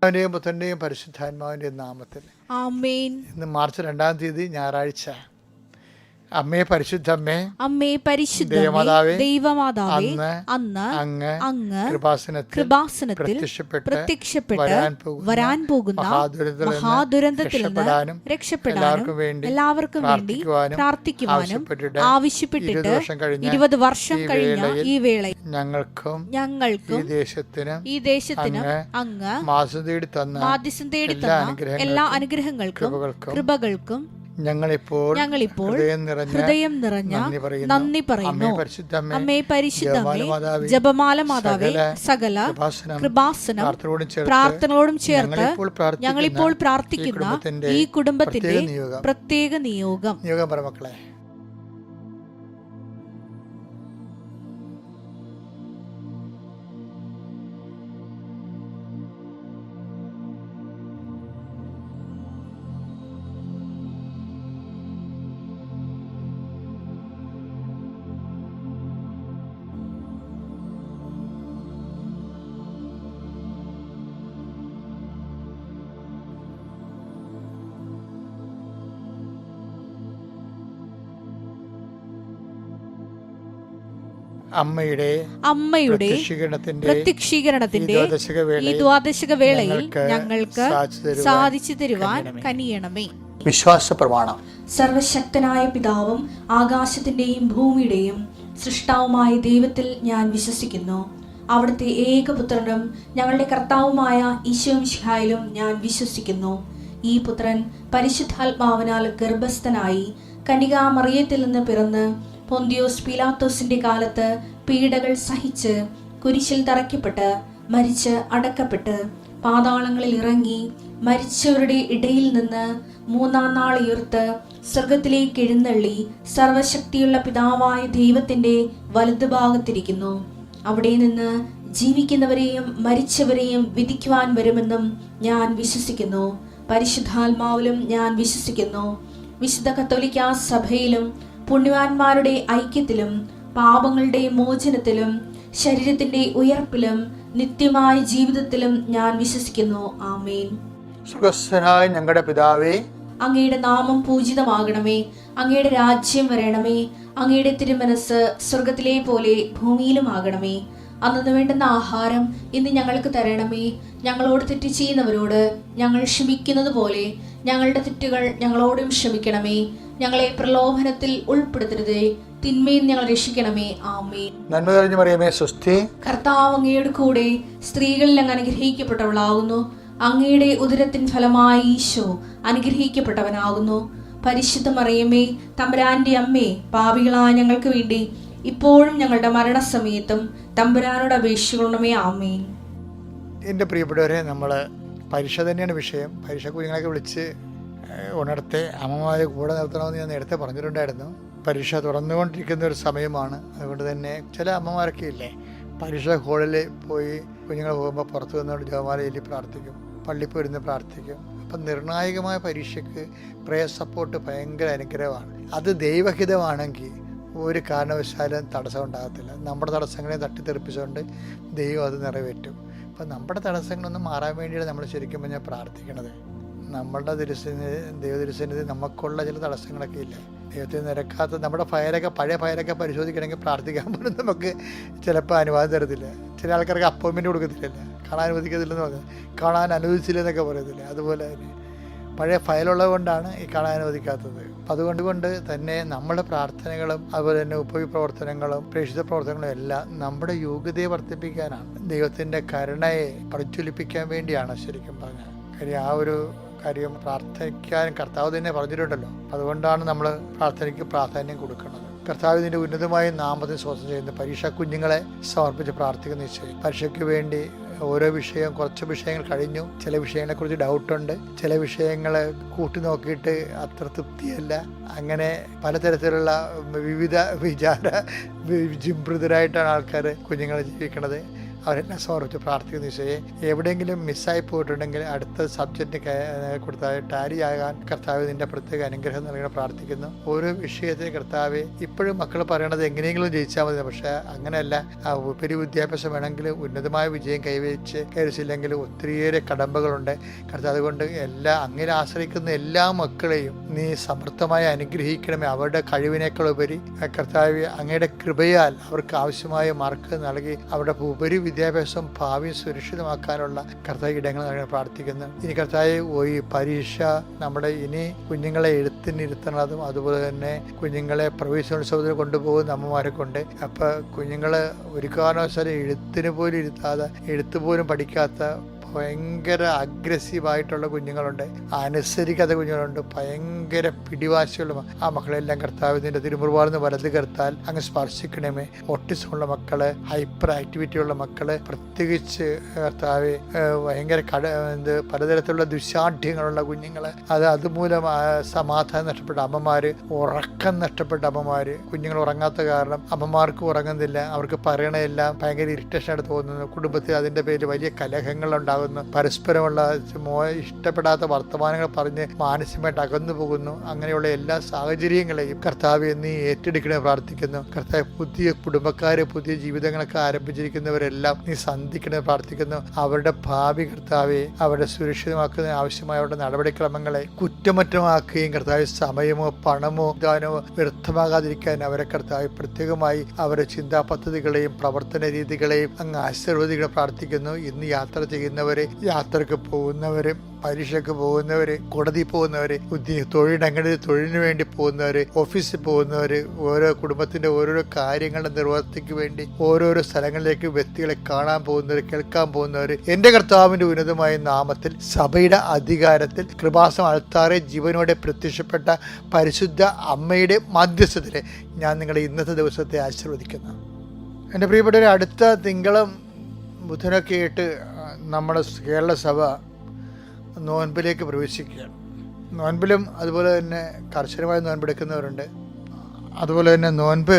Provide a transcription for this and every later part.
പിതാവിന്റെയും പുത്രന്റെയും പരിശുദ്ധാത്മാവിന്റെയും നാമത്തിൽ ആമേൻ. ഇന്ന് മാർച്ച് 2-ാം തീയതി ഞായറാഴ്ച. അമ്മേ പരിശുദ്ധമ്മേ, അമ്മേ പരിശുദ്ധ ദൈവമാതാവേ, അന്ന് അങ്ങ് കൃപാസനത്തിൽ പ്രത്യക്ഷപ്പെട്ട് വരാൻ പോകുന്ന മഹാദുരന്തത്തിൽ നിന്ന് രക്ഷപ്പെടാനും എല്ലാവർക്കും വേണ്ടി പ്രാർത്ഥിക്കുവാനും ആവശ്യപ്പെട്ടിട്ട് 20 വർഷം കഴിഞ്ഞ ഈ വേളയിൽ ഞങ്ങൾക്കും ഈ ദേശത്തിനും അങ്ങ് മാധ്യസ്ഥം തേടി തന്ന എല്ലാ അനുഗ്രഹങ്ങൾക്കും കൃപകൾക്കും ഞങ്ങളിപ്പോൾ ഹൃദയം നിറഞ്ഞ നന്ദി പറയുന്നു. അമ്മേ പരിശുദ്ധമേ, ജപമാല മാതാവേ, സകല കൃപാസനം പ്രാർത്ഥനയോടും ചേർത്ത് ഞങ്ങളിപ്പോൾ പ്രാർത്ഥിക്കുന്ന ഈ കുടുംബത്തിന്റെ പ്രത്യേക നിയോഗം. മക്കളെ, അമ്മയുടെ പ്രത്യക്ഷീകരണത്തിന്റെ ഈ ദ്വാദശക വേളയിൽ ഞങ്ങൾക്ക് സാധിച്ചു തരുവാൻ കനിയണമേ. വിശ്വാസ പ്രമാണം. സർവശക്തനായ പിതാവും ആകാശത്തിന്റെയും ഭൂമിയുടെയും സൃഷ്ടാവുമായ ദൈവത്തിൽ ഞാൻ വിശ്വസിക്കുന്നു. അവിടുത്തെ ഏകപുത്രനും ഞങ്ങളുടെ കർത്താവുമായ ഈശോമിശിഹായിലും ഞാൻ വിശ്വസിക്കുന്നു. ഈ പുത്രൻ പരിശുദ്ധാത്മാവിനാൽ ഗർഭസ്ഥനായി കന്യകാമറിയത്തിൽ നിന്ന് പിറന്ന് പൊന്തിയോസ് പീലാത്തോസിന്റെ കാലത്ത് പീഡകൾ സഹിച്ച് കുരിശിൽ തറയ്ക്കപ്പെട്ട് മരിച്ച് അടക്കപ്പെട്ട് പാതാളങ്ങളിൽ ഇറങ്ങി മരിച്ചവരുടെ ഇടയിൽ നിന്ന് 3-ാം നാൾ ഉയർത്ത് സ്വർഗത്തിലേക്ക് എഴുന്നള്ളി സർവശക്തിയുള്ള പിതാവായ ദൈവത്തിന്റെ വലതുഭാഗത്തിരിക്കുന്നു. അവിടെ നിന്ന് ജീവിക്കുന്നവരെയും മരിച്ചവരെയും വിധിക്കുവാൻ വരുമെന്നും ഞാൻ വിശ്വസിക്കുന്നു. പരിശുദ്ധാത്മാവിലും ഞാൻ വിശ്വസിക്കുന്നു. വിശുദ്ധ കത്തോലിക്കാ സഭയിലും പുണ്യവാന്മാരുടെ ഐക്യത്തിലും പാപങ്ങളുടെ മോചനത്തിലും ശരീരത്തിന്റെ ഉയർപ്പിലും നിത്യമായ ജീവിതത്തിലും ഞാൻ വിശ്വസിക്കുന്നു. ആമേൻ. സുഖസ്ഥനായ ഞങ്ങളുടെ പിതാവേ, അങ്ങയുടെ നാമം പൂജിതമാകണമേ. അങ്ങയുടെ രാജ്യം വരണമേ. അങ്ങയുടെ തിരുമനസ് സ്വർഗത്തിലെ പോലെ ഭൂമിയിലും ആകണമേ. അന്നു വേണ്ടുന്ന ആഹാരം ഇന്ന് ഞങ്ങൾക്ക് തരണമേ. ഞങ്ങളോട് തെറ്റ് ചെയ്യുന്നവരോട് ഞങ്ങൾ ക്ഷമിക്കുന്നത് പോലെ ഞങ്ങളുടെ തെറ്റുകൾ ഞങ്ങളോടും ക്ഷമിക്കണമേ. ഞങ്ങളെ പ്രലോഭനത്തിൽ ഉൾപ്പെടുത്തരുതേ, തിന്മയിൽ ഞങ്ങൾ രക്ഷിക്കണമേ. ആമേൻ. നന്മ നിറഞ്ഞ മറിയമേ, സ്വസ്തി. കർത്താവ് അങ്ങയുടെ കൂടെ സ്ത്രീകളിൽ അങ്ങ് അനുഗ്രഹിക്കപ്പെട്ടവളാകുന്നു. അങ്ങയുടെ ഉദരത്തിൻ ഫലമായി ഈശോ അനുഗ്രഹിക്കപ്പെട്ടവനാകുന്നു. പരിശുദ്ധ മറിയമേ, തമ്പുരാന്റെ അമ്മേ, പാപികളായ ഞങ്ങൾക്ക് വേണ്ടി ഇപ്പോഴും ഞങ്ങളുടെ മരണസമയത്തും തമ്പുരാനോട് അപേക്ഷിക്കണമേ. ആമേൻ. എൻ്റെ പ്രിയപ്പെട്ടവരെ, നമ്മൾ പരീക്ഷ തന്നെയാണ് വിഷയം. പരീക്ഷ കുഞ്ഞുങ്ങളൊക്കെ വിളിച്ച് ഉണർത്തെ അമ്മമാരെ കൂടെ നിർത്തണമെന്ന് ഞാൻ നേരത്തെ പറഞ്ഞിട്ടുണ്ടായിരുന്നു. പരീക്ഷ തുറന്നുകൊണ്ടിരിക്കുന്ന ഒരു സമയമാണ്. അതുകൊണ്ട് തന്നെ ചില അമ്മമാരൊക്കെ ഇല്ലേ, പരീക്ഷ ഹാളിൽ പോയി കുഞ്ഞുങ്ങൾ പോകുമ്പോൾ പുറത്ത് നിന്നുകൊണ്ട് ജപമാല ചൊല്ലി പ്രാർത്ഥിക്കും, പള്ളിയിൽ പോയിരുന്ന് പ്രാർത്ഥിക്കും. അപ്പം നിർണായകമായ പരീക്ഷയ്ക്ക് പ്രേയർ സപ്പോർട്ട് ഭയങ്കര അനുഗ്രഹമാണ്. അത് ദൈവഹിതമാണെങ്കിൽ ഒരു കാരണവശാലും തടസ്സം ഉണ്ടാകത്തില്ല. നമ്മുടെ തടസ്സങ്ങളെ തട്ടിത്തെറിപ്പിച്ചുകൊണ്ട് ദൈവം അത് നിറവേറ്റും. അപ്പം നമ്മുടെ തടസ്സങ്ങളൊന്നും മാറാൻ വേണ്ടിയാണ് നമ്മൾ ശരിക്കും പറഞ്ഞാൽ പ്രാർത്ഥിക്കണത്. നമ്മളുടെ ദൈവതിരുസന്നിധി നമുക്കുള്ള ചില തടസ്സങ്ങളൊക്കെ ഇല്ലേ, ദൈവത്തിന് നിരക്കാത്ത നമ്മുടെ പഴയ ഫയലൊക്കെ പരിശോധിക്കണമെങ്കിൽ പ്രാർത്ഥിക്കാൻ പോലും നമുക്ക് ചിലപ്പോൾ അനുവാദം തരത്തില്ല. ചില ആൾക്കാർക്ക് അപ്പോയിൻമെൻറ്റ് കൊടുക്കത്തില്ല, കാണാൻ അനുവദിക്കത്തില്ലെന്ന് പറഞ്ഞാൽ കാണാൻ അനുവദിച്ചില്ലെന്നൊക്കെ പറയത്തില്ല. അതുപോലെ തന്നെ പഴയ ഫയലുള്ളത് കൊണ്ടാണ് ഈ കാണാൻ അനുവദിക്കാത്തത്. അപ്പം അതുകൊണ്ട് തന്നെ നമ്മുടെ പ്രാർത്ഥനകളും അതുപോലെ തന്നെ ഉപപ്രവർത്തനങ്ങളും പ്രേക്ഷിത പ്രവർത്തനങ്ങളും എല്ലാം നമ്മുടെ യോഗ്യതയെ വർദ്ധിപ്പിക്കാനാണ്, ദൈവത്തിൻ്റെ കരുണയെ പ്രജ്വലിപ്പിക്കാൻ വേണ്ടിയാണ് ശരിക്കും പറഞ്ഞാൽ. കാര്യം ആ ഒരു കാര്യം പ്രാർത്ഥിക്കാൻ കർത്താവ് തന്നെ പറഞ്ഞിട്ടുണ്ടല്ലോ. അതുകൊണ്ടാണ് നമ്മൾ പ്രാർത്ഥനയ്ക്ക് പ്രാധാന്യം കൊടുക്കുന്നത്. കർത്താവ് ഇതിൻ്റെ ഉന്നതമായ നാമത്തിൽ സ്വസ്ഥം ചെയ്യുന്ന പരീക്ഷ കുഞ്ഞുങ്ങളെ സമർപ്പിച്ച് പ്രാർത്ഥിക്കുന്ന നിശ്ചയം. പരീക്ഷയ്ക്ക് വേണ്ടി ഓരോ വിഷയം, കുറച്ച് വിഷയങ്ങൾ കഴിഞ്ഞു, ചില വിഷയങ്ങളെക്കുറിച്ച് ഡൗട്ടുണ്ട്, ചില വിഷയങ്ങൾ കൂട്ടി നോക്കിയിട്ട് അത്ര തൃപ്തിയല്ല. അങ്ങനെ പലതരത്തിലുള്ള വിവിധ വിചാര വിജിംഭൃതരായിട്ടാണ് ആൾക്കാർ കുഞ്ഞുങ്ങളെ ജീവിക്കണത്. അവരെല്ലാം സമർപ്പിച്ച് പ്രാർത്ഥിക്കുന്ന ഈശോയെ, എവിടെയെങ്കിലും മിസ്സായി പോയിട്ടുണ്ടെങ്കിൽ അടുത്ത സബ്ജക്റ്റ് കൊടുത്താൽ ടാലി ആകാൻ കർത്താവ് നിന്റെ പ്രത്യേക അനുഗ്രഹം നൽകണം പ്രാർത്ഥിക്കുന്നു. ഓരോ വിഷയത്തെ കർത്താവ് ഇപ്പോഴും മക്കൾ പറയണത് എങ്ങനെയെങ്കിലും ജയിച്ചാൽ മതി, പക്ഷെ അങ്ങനെയല്ല. ആ ഉപരി വിദ്യാഭ്യാസം വേണമെങ്കിൽ ഉന്നതമായ വിജയം കൈവരിച്ചില്ലെങ്കിൽ ഒത്തിരിയേറെ കടമ്പകളുണ്ട് കർത്താവ്. അതുകൊണ്ട് അങ്ങനെ ആശ്രയിക്കുന്ന എല്ലാ മക്കളെയും നീ സമൃദ്ധമായി അനുഗ്രഹിക്കണമേ. അവരുടെ കഴിവിനേക്കാൾ ഉപരി കർത്താവ് അങ്ങയുടെ കൃപയാൽ അവർക്ക് ആവശ്യമായ മാർക്ക് നൽകി അവരുടെ ഉപരി വിദ്യാഭ്യാസം ഭാവിയും സുരക്ഷിതമാക്കാനുള്ള കർത്താവ് ഇടങ്ങൾ നൽകണം പ്രാർത്ഥിക്കുന്നു. ഇനി കർത്താവ് ഈ പരീക്ഷ നമ്മുടെ ഇനി കുഞ്ഞുങ്ങളെ എഴുത്തിനിരുത്തണതും അതുപോലെ തന്നെ കുഞ്ഞുങ്ങളെ പ്രവേശനോത്സവത്തിന് കൊണ്ടുപോകുന്ന അമ്മമാരെ കൊണ്ട്. അപ്പൊ കുഞ്ഞുങ്ങള് ഒരു കാരണവശാലും എഴുത്തിന് പോലും ഇരുത്താതെ, എഴുത്ത് പോലും പഠിക്കാത്ത ഭയങ്കര അഗ്രസീവായിട്ടുള്ള കുഞ്ഞുങ്ങളുണ്ട്, അനുസരിക്കാത്ത കുഞ്ഞുങ്ങളുണ്ട്, ഭയങ്കര പിടിവാശിയുള്ള ആ മക്കളെല്ലാം കർത്താവ് നിന്റെ തിരുമുറുവാർന്ന് വലത് കർത്താൽ അങ്ങ് സ്പർശിക്കണമേ. ഓട്ടിസമുള്ള മക്കള്, ഹൈപ്പർ ആക്ടിവിറ്റി ഉള്ള മക്കള്, പ്രത്യേകിച്ച് കർത്താവ് ഭയങ്കര പലതരത്തിലുള്ള ദുശാഠ്യങ്ങളുള്ള കുഞ്ഞുങ്ങള്, അതുമൂലം സമാധാനം നഷ്ടപ്പെട്ട അമ്മമാര്, ഉറക്കം നഷ്ടപ്പെട്ട അമ്മമാര്, കുഞ്ഞുങ്ങൾ ഉറങ്ങാത്ത കാരണം അമ്മമാർക്ക് ഉറങ്ങുന്നില്ല, അവർക്ക് പറയണതെല്ലാം ഭയങ്കര ഇറിറ്റേഷനായിട്ട് തോന്നുന്നു, കുടുംബത്തിൽ അതിന്റെ പേരിൽ വലിയ കലഹങ്ങൾ ഉണ്ടാകുന്നു, പരസ്പരമുള്ള ഇഷ്ടപ്പെടാത്ത വർത്തമാനങ്ങൾ പറഞ്ഞ് മാനസികമായിട്ട് അകന്നു പോകുന്നു. അങ്ങനെയുള്ള എല്ലാ സാഹചര്യങ്ങളെയും കർത്താവ് നീ ഏറ്റെടുക്കണേ പ്രാർത്ഥിക്കുന്നു. കർത്താവ് പുതിയ കുടുംബക്കാര്, പുതിയ ജീവിതങ്ങളൊക്കെ ആരംഭിച്ചിരിക്കുന്നവരെല്ലാം നീ സന്ധിക്കണേ പ്രാർത്ഥിക്കുന്നു. അവരുടെ ഭാവി കർത്താവെ അവരുടെ സുരക്ഷിതമാക്കുന്നതിന് ആവശ്യമായ അവരുടെ നടപടിക്രമങ്ങളെ കുറ്റമറ്റമാക്കുകയും കർത്താവ് സമയമോ പണമോ ദാനമോ വ്യർത്ഥമാകാതിരിക്കാൻ അവരെ കർത്താവ് പ്രത്യേകമായി അവരുടെ ചിന്താ പദ്ധതികളെയും പ്രവർത്തന രീതികളെയും അങ്ങ് ആശീർവദികളെ പ്രാർത്ഥിക്കുന്നു. ഇന്ന് യാത്ര ചെയ്യുന്നവരെ, യാത്രക്ക് പോകുന്നവര്, പരീക്ഷയ്ക്ക് പോകുന്നവര്, കോടതി പോകുന്നവര്, തൊഴിലിടങ്ങളിൽ തൊഴിലിന് വേണ്ടി പോകുന്നവര്, ഓഫീസിൽ പോകുന്നവര്, ഓരോ കുടുംബത്തിന്റെ ഓരോരോ കാര്യങ്ങളുടെ നിർവൃത്തിക്ക് വേണ്ടി ഓരോരോ സ്ഥലങ്ങളിലേക്ക് വ്യക്തികളെ കാണാൻ പോകുന്നവര്, കേൾക്കാൻ പോകുന്നവര്, എന്റെ കർത്താവിന്റെ ഉന്നതമായ നാമത്തിൽ സഭയുടെ അധികാരത്തിൽ കൃപാസം അൾത്താറെ ജീവനോടെ പ്രത്യക്ഷപ്പെട്ട പരിശുദ്ധ അമ്മയുടെ മധ്യസ്ഥത്തില് ഞാൻ നിങ്ങളെ ഇന്നത്തെ ദിവസത്തെ ആശീർവദിക്കുന്നു. എൻ്റെ പ്രിയപ്പെട്ടവരെ, അടുത്ത തിങ്കളും ബുധനൊക്കെ ആയിട്ട് നമ്മുടെ കേരള സഭ നോൻപിലേക്ക് പ്രവേശിക്കുകയാണ്. നോൻപിലും അതുപോലെ തന്നെ കർശനമായി നോൻപെടുക്കുന്നവരുണ്ട്. അതുപോലെ തന്നെ നോൻപ്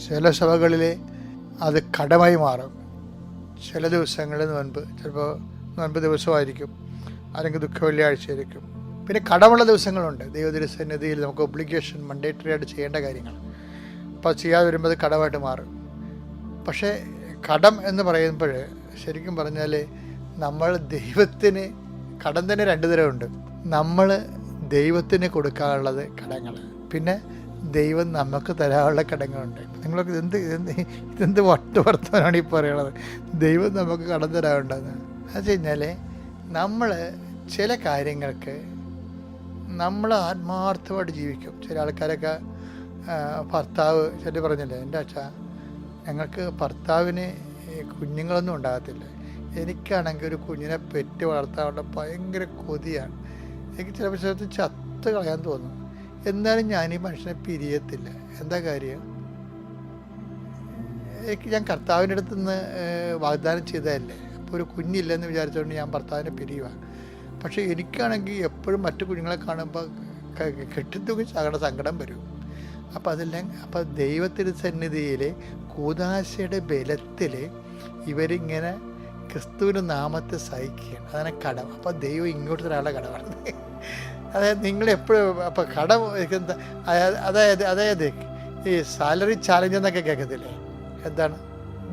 ചില സഭകളിൽ അത് കടമായി മാറും. ചില ദിവസങ്ങളിൽ നോൻപ് ചിലപ്പോൾ നോൻപ് ദിവസമായിരിക്കും, അല്ലെങ്കിൽ ദുഃഖ വെള്ളിയാഴ്ചയായിരിക്കും. പിന്നെ കടമുള്ള ദിവസങ്ങളുണ്ട്. ദൈവതിരുസന്നിധിയിൽ നമുക്ക് ഒബ്ലിഗേഷൻ മണ്ടേറ്ററി ആയിട്ട് ചെയ്യേണ്ട കാര്യങ്ങൾ, അപ്പോൾ ചെയ്യാതെ വരുമ്പോൾ അത് കടമായിട്ട് മാറും. പക്ഷേ കടം എന്ന് പറയുമ്പോൾ ശരിക്കും പറഞ്ഞാൽ നമ്മൾ ദൈവത്തിന് കടം തന്നെ രണ്ട് തരമുണ്ട്. നമ്മൾ ദൈവത്തിന് കൊടുക്കാനുള്ളത് കടങ്ങൾ, പിന്നെ ദൈവം നമുക്ക് തരാനുള്ള കടങ്ങളുണ്ട്. നിങ്ങളൊക്കെ ഇതെന്ത് വർത്തമാനമാണ് ഈ പറയണത്? ദൈവം നമുക്ക് കടം തരാനുണ്ടെന്ന് അത് കഴിഞ്ഞാൽ നമ്മൾ ചില കാര്യങ്ങൾക്ക് നമ്മൾ ആത്മാർത്ഥമായിട്ട് ജീവിക്കും. ചില ആൾക്കാരൊക്കെ ഭർത്താവ് ചില പറഞ്ഞില്ലേ, എൻ്റെ അച്ഛാ ഞങ്ങൾക്ക് ഭർത്താവിന് കുഞ്ഞുങ്ങളൊന്നും ഉണ്ടാകത്തില്ല, എനിക്കാണെങ്കിൽ ഒരു കുഞ്ഞിനെ പെറ്റ് വളർത്താനുള്ള ഭയങ്കര കൊതിയാണ്, എനിക്ക് ചില സ്ഥലത്ത് ചത്ത് കളയാൻ തോന്നും, എന്നാലും ഞാൻ ഈ മനുഷ്യനെ പിരിയത്തില്ല. എന്താ കാര്യം? ഞാൻ കർത്താവിൻ്റെ അടുത്ത് നിന്ന് വാഗ്ദാനം ചെയ്തതല്ലേ, അപ്പോൾ ഒരു കുഞ്ഞില്ലെന്ന് വിചാരിച്ചുകൊണ്ട് ഞാൻ ഭർത്താവിനെ പിരിയുക. പക്ഷേ എനിക്കാണെങ്കിൽ എപ്പോഴും മറ്റു കുഞ്ഞുങ്ങളെ കാണുമ്പോൾ കെട്ടിത്തൂക്കി ചകട സങ്കടം വരും. അപ്പോൾ ദൈവത്തിൻ്റെ സന്നിധിയിൽ കൂദാശയുടെ ബലത്തിൽ ഇവരിങ്ങനെ ക്രിസ്തുവിൻ്റെ നാമത്തെ സഹിക്കുകയാണ്. അതാണ് കടം. അപ്പോൾ ദൈവം ഇങ്ങോട്ട് ഒരാളുടെ കടമാണ്. അതായത് നിങ്ങളെപ്പോഴും അപ്പോൾ കടം അതായത് ഈ സാലറി ചാലഞ്ച് എന്നൊക്കെ കേൾക്കത്തില്ലേ, എന്താണ്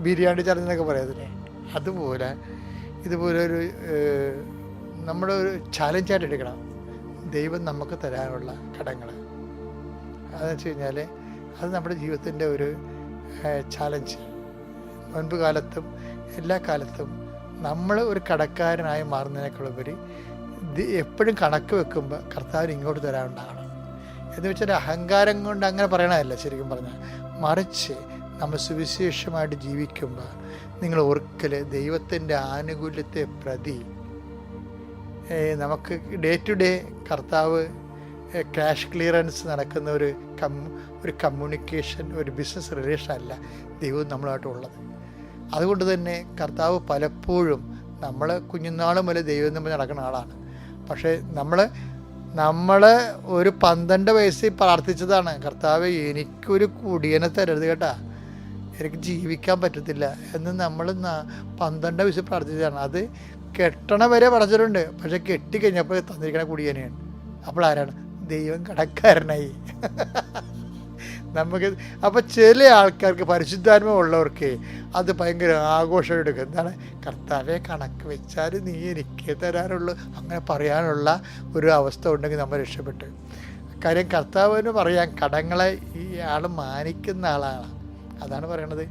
ബിരിയാണി ചാലഞ്ച് എന്നൊക്കെ പറയത്തില്ലേ, അതുപോലെ ഇതുപോലെ ഒരു നമ്മുടെ ഒരു ചാലഞ്ചായിട്ട് എടുക്കണം ദൈവം നമുക്ക് തരാനുള്ള കടങ്ങൾ. അതെന്ന് വെച്ച് കഴിഞ്ഞാൽ അത് നമ്മുടെ ജീവിതത്തിൻ്റെ ഒരു ചാലഞ്ച്. മുൻപ് കാലത്തും എല്ലാ കാലത്തും നമ്മൾ ഒരു കടക്കാരനായി മാറുന്നതിനേക്കാളുപരി എപ്പോഴും കണക്ക് വെക്കുമ്പോൾ കർത്താവിന് ഇങ്ങോട്ട് തരാനുണ്ടാകണം എന്ന് വെച്ചാൽ അഹങ്കാരം കൊണ്ട് അങ്ങനെ പറയണതല്ല ശരിക്കും പറഞ്ഞാൽ. മറിച്ച് നമ്മൾ സുവിശേഷമായിട്ട് ജീവിക്കുമ്പോൾ നിങ്ങൾ ഓർക്കൽ ദൈവത്തിൻ്റെ ആനുകൂല്യത്തെ പ്രതി നമുക്ക് ഡേ ടു ഡേ കർത്താവ് ക്യാഷ് ക്ലിയറൻസ് നടക്കുന്ന ഒരു കമ്മ്യൂണിക്കേഷൻ, ഒരു ബിസിനസ് റിലേഷൻ അല്ല ദൈവം നമ്മളുമായിട്ടുള്ളത്. അതുകൊണ്ട് തന്നെ കർത്താവ് പലപ്പോഴും നമ്മൾ കുഞ്ഞുനാൾ മുതൽ ദൈവം നമ്മൾ നടക്കുന്ന ആളാണ്. പക്ഷേ നമ്മൾ ഒരു 12 വയസ്സിൽ പ്രാർത്ഥിച്ചതാണ്, കർത്താവ് എനിക്കൊരു കുടിയനെ തരരുത് കേട്ടാ, എനിക്ക് ജീവിക്കാൻ പറ്റത്തില്ല എന്ന് നമ്മൾ 12 വയസ്സ് പ്രാർത്ഥിച്ചതാണ്. അത് കെട്ടണ വരെ പറഞ്ഞിട്ടുണ്ട്. പക്ഷെ കെട്ടിക്കഴിഞ്ഞപ്പോൾ തന്നിരിക്കണ കുടിയനെയാണ്. അപ്പോൾ ആരാണ്? ദൈവം കടക്കാരനായി. നമുക്ക് അപ്പോൾ ചില ആൾക്കാർക്ക് പരിശുദ്ധാത്മ ഉള്ളവർക്ക് അത് ഭയങ്കര ആഘോഷം എടുക്കും. എന്താണ്? കർത്താവെ കണക്ക് വെച്ചാൽ നീ എനിക്ക് തരാനുള്ളൂ, അങ്ങനെ പറയാനുള്ള ഒരു അവസ്ഥ ഉണ്ടെങ്കിൽ നമ്മൾ രക്ഷപ്പെട്ടു. കാര്യം കർത്താവിന് പറയാൻ കടങ്ങളെ ഈ ആൾ മാനിക്കുന്ന ആളാണ്. അതാണ് പറയണത്.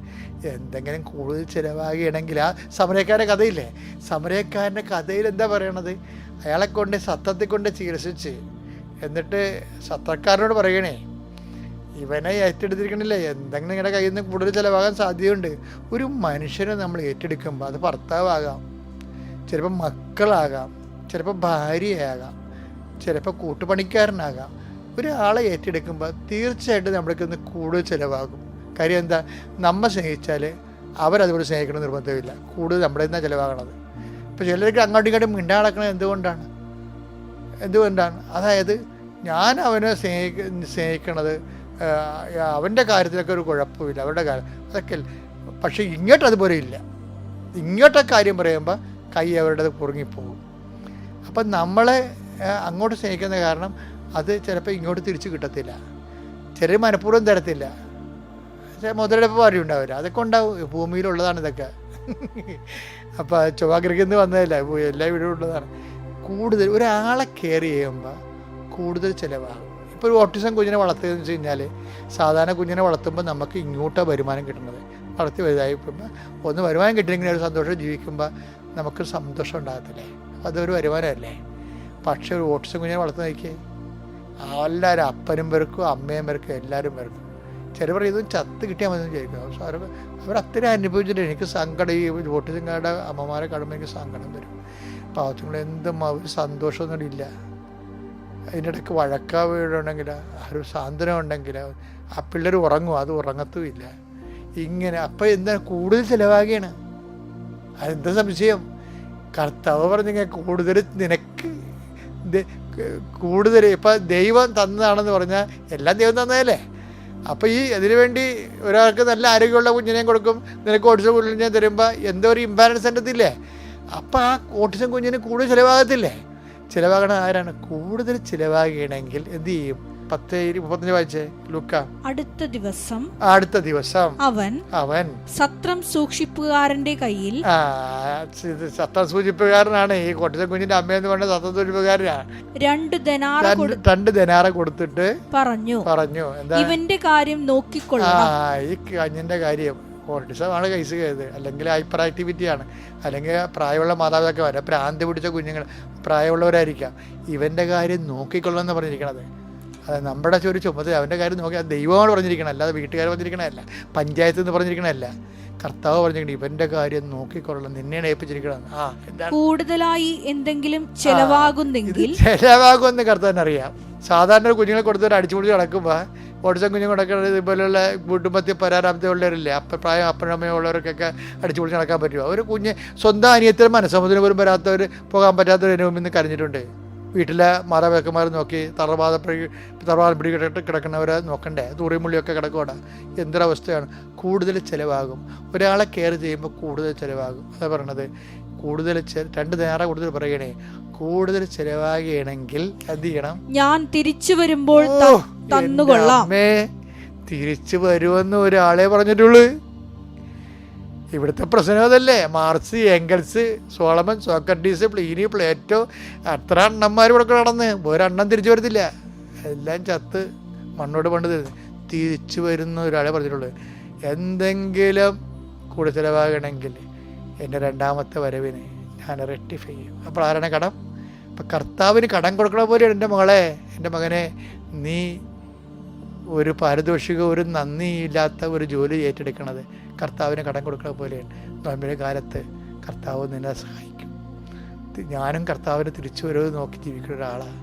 എന്തെങ്കിലും കൂടുതൽ ചിലവാകുകയാണെങ്കിൽ ആ സമരക്കാരൻ്റെ കഥയില്ലേ, സമരക്കാരൻ്റെ കഥയിൽ എന്താ പറയണത്? അയാളെ കൊണ്ട് സത്തത്തെ കൊണ്ട് ചികിത്സിച്ച് എന്നിട്ട് സത്രക്കാരനോട് പറയണേ, ഇവനെ ഏറ്റെടുത്തിരിക്കണില്ലേ, എന്തെങ്കിലും നിങ്ങളുടെ കയ്യിൽ നിന്ന് കൂടുതൽ ചിലവാകാൻ സാധ്യതയുണ്ട്. ഒരു മനുഷ്യനെ നമ്മൾ ഏറ്റെടുക്കുമ്പോൾ അത് ഭർത്താവാകാം, ചിലപ്പോൾ മക്കളാകാം, ചിലപ്പോൾ ഭാര്യയാകാം, ചിലപ്പോൾ കൂട്ടുപണിക്കാരനാകാം. ഒരാളെ ഏറ്റെടുക്കുമ്പോൾ തീർച്ചയായിട്ടും നമ്മൾക്കൊന്ന് കൂടുതൽ ചിലവാകും. കാര്യം എന്താ? നമ്മെ സ്നേഹിച്ചാൽ അവരതുപോലെ സ്നേഹിക്കണം നിർബന്ധമില്ല. കൂടുതൽ നമ്മുടെ നിന്നാണ് ചിലവാകണത്. ഇപ്പോൾ ചിലർക്ക് അങ്ങോട്ടും ഇങ്ങോട്ടും മിണ്ടാടക്കണത് എന്തുകൊണ്ടാണ്? അതായത് ഞാൻ അവനെ സ്നേഹിക്കണത് അവൻ്റെ കാര്യത്തിലൊക്കെ ഒരു കുഴപ്പമില്ല, അവരുടെ കാര്യം അതൊക്കെ. പക്ഷേ ഇങ്ങോട്ട് അതുപോലെ ഇല്ല. ഇങ്ങോട്ടൊക്കെ കാര്യം പറയുമ്പോൾ കൈ അവരുടെ കുറുങ്ങിപ്പോകും. അപ്പം നമ്മളെ അങ്ങോട്ട് സ്നേഹിക്കുന്ന കാരണം അത് ചിലപ്പോൾ ഇങ്ങോട്ട് തിരിച്ച് കിട്ടത്തില്ല. ചെറിയ മനഃപൂർവ്വം തരത്തില്ല. മുതലെടുപ്പ് പാടി ഉണ്ടാവില്ല. അതൊക്കെ ഉണ്ടാവും. ഭൂമിയിലുള്ളതാണ് ഇതൊക്കെ. അപ്പോൾ ചൊവ്വാഗ്രഹത്തിൽ നിന്ന് വന്നതല്ല, എല്ലാ വീടും ഉള്ളതാണ്. കൂടുതൽ ഒരാളെ കെയർ ചെയ്യുമ്പോൾ കൂടുതൽ ചിലവാകും. ഇപ്പോൾ ഒരു ഓട്ടിസം കുഞ്ഞിനെ വളർത്തുകയെന്ന് വെച്ച് കഴിഞ്ഞാൽ സാധാരണ കുഞ്ഞിനെ വളർത്തുമ്പോൾ നമുക്ക് ഇങ്ങോട്ടാണ് വരുമാനം കിട്ടുന്നത്. വളർത്തി വലുതായിപ്പോൾ ഒന്ന് വരുമാനം കിട്ടിയെങ്കിൽ ഒരു സന്തോഷം ജീവിക്കുമ്പോൾ നമുക്ക് സന്തോഷം ഉണ്ടാകത്തില്ലേ? അപ്പോൾ അതൊരു വരുമാനമല്ലേ? പക്ഷേ ഒരു ഓട്ടിസം കുഞ്ഞിനെ വളർത്തുന്ന നോക്കിയേ, എല്ലാവരും അപ്പനും പേർക്കും അമ്മയും പേർക്കും എല്ലാവരും പേർക്കും. ചിലവർ ഇതും ചത്ത് കിട്ടിയാൽ മതി ചോദിക്കും. അവരത്രയും അനുഭവിച്ചിട്ട് എനിക്ക് സങ്കടം, ഈ ഓട്ടിസംകാരുടെ അമ്മമാരെ കാണുമ്പോൾ എനിക്ക് സങ്കടം വരും. പാവത്തുങ്ങൾ എന്തും അവർ സന്തോഷമൊന്നും ഇല്ല. അതിൻ്റെ ഇടയ്ക്ക് വഴക്കാ വീടുണ്ടെങ്കിൽ ഒരു സാന്ത്വനം ഉണ്ടെങ്കിൽ ആ പിള്ളേർ ഉറങ്ങും, അത് ഉറങ്ങത്തുമില്ല. ഇങ്ങനെ അപ്പം എന്താ കൂടുതൽ ചിലവാകുകയാണ്. അതെന്താ സംശയം? കർത്താവ് പറഞ്ഞെങ്കിൽ കൂടുതൽ നിനക്ക് കൂടുതൽ ഇപ്പം ദൈവം തന്നതാണെന്ന് പറഞ്ഞാൽ എല്ലാം ദൈവം തന്നതല്ലേ. അപ്പോൾ ഈ അതിനു വേണ്ടി ഒരാൾക്ക് നല്ല ആരോഗ്യമുള്ള കുഞ്ഞിനെയും കൊടുക്കും, നിനക്ക് ഓട്ടിസം കുഞ്ഞിനെ തരുമ്പോൾ എന്തോ ഒരു ഇംബാലൻസ് ഉണ്ടത്തില്ലേ? അപ്പം ആ ഓട്ടിസം കുഞ്ഞിന് കൂടുതൽ ചിലവാകത്തില്ലേ? ചിലവാകണ ആരാണ്? കൂടുതൽ ചിലവാകണമെങ്കിൽ എന്ത് ചെയ്യും? 10:35 വായിച്ചേ ലൂക്ക. അടുത്ത ദിവസം അവൻ സത്രം സൂക്ഷിപ്പുകാരന്റെ കയ്യിൽ, സത്രം സൂക്ഷിപ്പുകാരനാണ് ഈ കൊട്ടിച്ച കുഞ്ഞിന്റെ അമ്മയെന്ന് പറഞ്ഞ സത്രം സൂക്ഷിപ്പുകാരനാണ്. 2 ദനാറ കൊടുത്തിട്ട് പറഞ്ഞു എന്താ? ഇവന്റെ കാര്യം നോക്കിക്കൊള്ളാം. ഈ കഞ്ഞിന്റെ കാര്യം ഓട്ടിസമാണ് കേസ് ചെയ്തത്, അല്ലെങ്കിൽ ഹൈപ്പർ ആക്ടിവിറ്റിയാണ്, അല്ലെങ്കിൽ പ്രായമുള്ള മാതാപിതാക്കൾ, ഭ്രാന്തി പിടിച്ച കുഞ്ഞുങ്ങൾ പ്രായമുള്ളവരായിരിക്കാം. ഇവൻ്റെ കാര്യം നോക്കിക്കൊള്ളാമെന്ന് പറഞ്ഞിരിക്കണത്. അത് നമ്മുടെ ഒരു ചുമതല. അവൻ്റെ കാര്യം നോക്കി അത് ദൈവമാണ് പറഞ്ഞിരിക്കണം, അല്ലാതെ വീട്ടുകാർ പറഞ്ഞിരിക്കണമല്ല, പഞ്ചായത്ത് എന്ന് പറഞ്ഞിരിക്കണമല്ല. കർത്താവ് പറഞ്ഞിരിക്കണം ഇവൻ്റെ കാര്യം നോക്കിക്കൊള്ളണം, നിന്നെയാണ് ഏൽപ്പിച്ചിരിക്കണം. കൂടുതലായി എന്തെങ്കിലും ചെലവാകുന്നെങ്കിൽ ചെലവാകുമെന്ന് കർത്താവിനറിയാം. സാധാരണ കുഞ്ഞുങ്ങളെ കൊടുത്തവർ അടിച്ചുപൊളിച്ച് നടക്കുമ്പോൾ ഓടിച്ച കുഞ്ഞുങ്ങൾ നടക്കുന്നത് ഇതുപോലെയുള്ള കുടുംബത്തിൽ പരാരാപ്തമുള്ളവരില്ലേ, പ്രായം അപ്പനമ്മയുള്ളവർക്കൊക്കെ അടിച്ചുപൊളിച്ച് നടക്കാൻ പറ്റുമോ? ഒരു കുഞ്ഞ് സ്വന്തം അനിയത്തിന് മനസ്സമ്മതത്തിന് പോലും വരാത്തവർ, പോകാൻ പറ്റാത്തവർ എൻ്റെ മുമ്പിൽ നിന്ന് കരഞ്ഞിട്ടുണ്ട്. വീട്ടിലെ മാതാപിതാക്കന്മാർ നോക്കി തറവാദം പിടി കിടക്കുന്നവരെ നോക്കണ്ടേ? തൂറിമുള്ളിയൊക്കെ കിടക്കുവാണ്. എന്തൊരവസ്ഥയാണ്. കൂടുതൽ ചിലവാകും. ഒരാളെ കെയർ ചെയ്യുമ്പോൾ കൂടുതൽ ചിലവാകും. അതാ പറയണത്. കൂടുതൽ 2 ദിനാറ കൂടുതൽ പറയണേ. കൂടുതൽ ചിലവാകുകയാണെങ്കിൽ എന്ത് ചെയ്യണം? ഞാൻ തിരിച്ചു വരുമ്പോൾ തന്നുകൊള്ളാം. തിരിച്ചു വരുമെന്ന് ഒരാളെ പറഞ്ഞിട്ടുള്ളൂ. ഇവിടുത്തെ പ്രശ്നം അതല്ലേ. Marks, Engels, Solomon, Socrates, Pliny, Plato, അത്ര അണ്ണന്മാർ ഇവിടെ നടന്ന് ഒരെണ്ണം തിരിച്ചു വരത്തില്ല. എല്ലാം ചത്ത് മണ്ണോട് പണ്ട് തിരിച്ചു വരുന്ന ഒരാളെ പറഞ്ഞിട്ടുള്ളൂ. എന്തെങ്കിലും കൂടെ ചിലവാകണമെങ്കിൽ എൻ്റെ 2ാമത്തെ വരവിന് ഞാൻ റെക്ടിഫൈ ചെയ്യും. അപ്പോൾ ആരാണ് കടം? അപ്പം കർത്താവിന് കടം കൊടുക്കണ പോലെയാണ് എൻ്റെ മകളെ, എൻ്റെ മകനെ, നീ ഒരു പാരിതോഷികം, ഒരു നന്ദിയില്ലാത്ത ഒരു ജോലി ഏറ്റെടുക്കണത് കർത്താവിന് കടം കൊടുക്കണ പോലെയാണ്. നോമ്പിൻ്റെ കാലത്ത് കർത്താവ് നിന്നെ സഹായിക്കും. ഞാനും കർത്താവിന് തിരിച്ചു വരവ് നോക്കി ജീവിക്കുന്ന ഒരാളാണ്.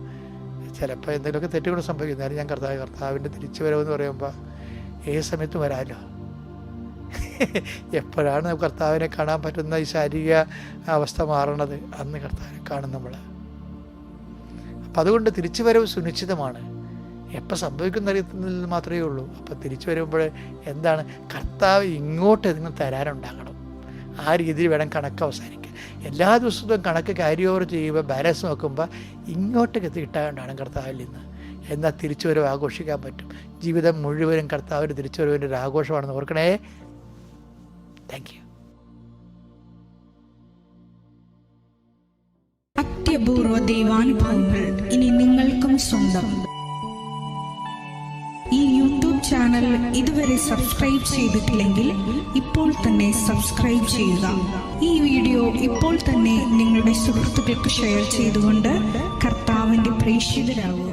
ചിലപ്പോൾ എന്തെങ്കിലുമൊക്കെ തെറ്റുകൾ സംഭവിക്കും. ഞാൻ കർത്താവിൻ്റെ തിരിച്ചു വരവെന്ന് പറയുമ്പോൾ ഏത് സമയത്തും വരാമല്ലോ. എപ്പോഴാണ് കർത്താവിനെ കാണാൻ പറ്റുന്ന ഈ ശാരീരിക അവസ്ഥ മാറണത്? അന്ന് കർത്താവിനെ കാണും നമ്മൾ. അപ്പം അതുകൊണ്ട് തിരിച്ചു വരവ് സുനിശ്ചിതമാണ്. എപ്പോൾ സംഭവിക്കുന്ന അറിയത്തുന്നതിൽ മാത്രമേ ഉള്ളൂ. അപ്പോൾ തിരിച്ചു വരുമ്പോൾ എന്താണ് കർത്താവ് ഇങ്ങോട്ട് നിങ്ങൾ തരാനുണ്ടാകണം. ആ രീതിയിൽ വേണം കണക്ക് അവസാനിക്കാൻ. എല്ലാ ദിവസവും കണക്ക് ക്യാരി ഓവർ ചെയ്യുമ്പോൾ ബാലൻസ് നോക്കുമ്പോൾ ഇങ്ങോട്ടേക്ക് കിട്ടാണ്ടാണ് കർത്താവിൽ നിന്ന്. എന്നാൽ തിരിച്ചുവരവ് ആഘോഷിക്കാൻ പറ്റും. ജീവിതം മുഴുവനും കർത്താവിൻ്റെ തിരിച്ചുവരവിൻ്റെ ഒരു ആഘോഷമാണെന്ന് ഓർക്കണേ. Thank you. അത്യപൂർവ ദൈവാനുഭവങ്ങൾ ഇനി നിങ്ങൾക്കും സ്വന്തം. ഈ യൂട്യൂബ് ചാനൽ ഇതുവരെ സബ്സ്ക്രൈബ് ചെയ്തിട്ടില്ലെങ്കിൽ ഇപ്പോൾ തന്നെ സബ്സ്ക്രൈബ് ചെയ്യുക. ഈ വീഡിയോ ഇപ്പോൾ തന്നെ നിങ്ങളുടെ സുഹൃത്തുക്കൾക്ക് ഷെയർ ചെയ്തുകൊണ്ട് കർത്താവിൻ്റെ പ്രേക്ഷിതരാകുക.